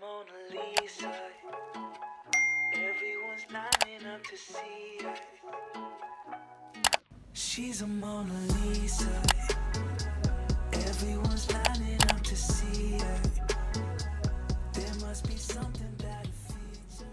Mona Lisa. Everyone's lining up to see her. She's a Mona Lisa. Everyone's lining up to see her. There must be something that feeds her.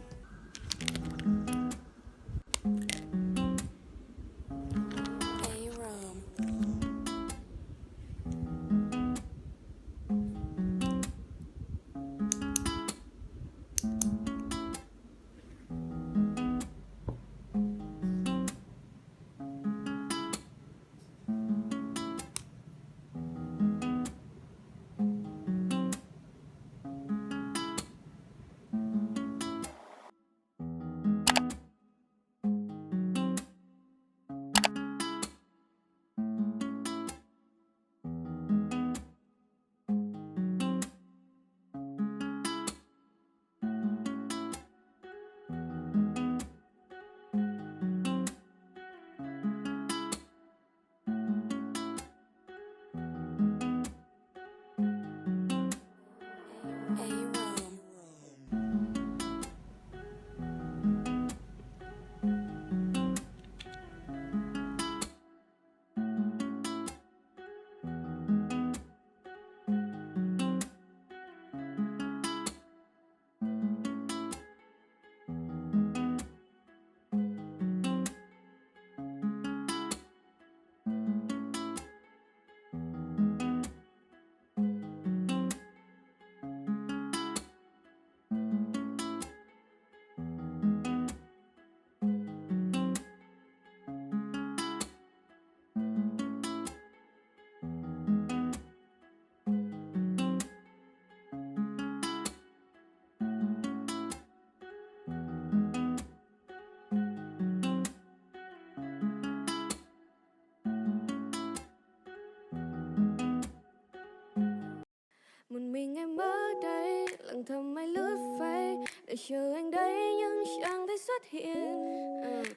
Một mình em ở đây lặng thầm mãi lướt face để chờ anh đây nhưng chẳng thấy xuất hiện.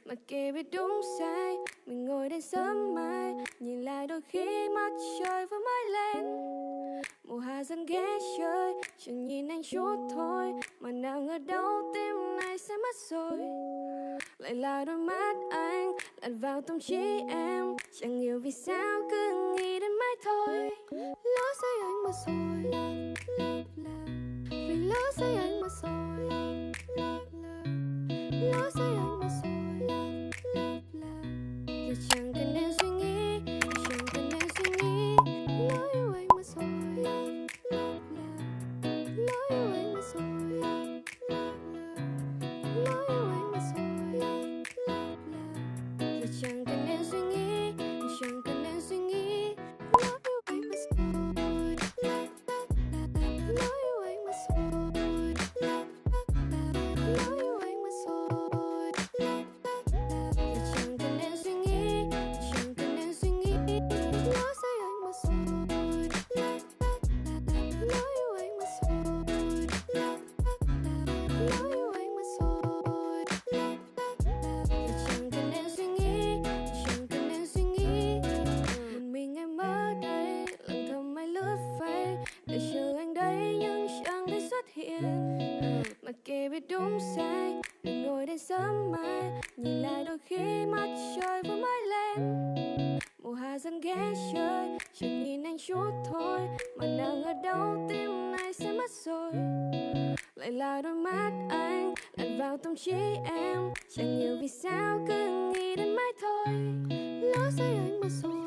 Mà kể biết đúng sai mình ngồi đến sớm mai nhìn lại đôi khi mặt trời vừa mới lên. Mùa hạ dần ghé chơi chẳng nhìn anh chút thôi mà nào ngờ đâu tim này sẽ mất rồi. Lại là đôi mắt anh lặn vào tâm trí em chẳng hiểu vì sao cứ nghĩ đến mãi thôi. Lỡ say anh mất rồi vì lỡ say anh mất rồi lỡ say anh mất rồi giờ chẳng cần nên suy nghĩ chẳng cần nên suy nghĩ lỡ yêu anh mất rồi lỡ yêu anh mất rồi lỡ yêu anh mất rồi giờ chẳng cần nên suy nghĩ chẳng cần nên suy nghĩ lỡ yêu anh mất rồi lỡ yêu anh mất rồi lỡ yêu anh mất rồi giờ chẳng cần nên suy nghĩ chẳng cần nên suy nghĩ lỡ say anh mất rồi lỡ yêu anh mất rồi lỡ yêu anh mất rồi giờ chẳng cần nên suy nghĩ chẳng cần nên suy nghĩ. Một mình em ở đây lặng thầm mãi lướt face để chờ anh đây nhưng chẳng thấy xuất hiện. Mà kể biết đúng sai mình ngồi đến sớm mai nhìn lại đôi khi mặt trời vừa mới lên. Mùa hạ dần ghé chơi chẳng nhìn anh chút thôi mà nào ngờ đâu tim này sẽ mất rồi. Lại là đôi mắt anh lặn vào tâm trí em chẳng hiểu vì sao cứ nghĩ đến mãi thôi. Lỡ say anh mất rồi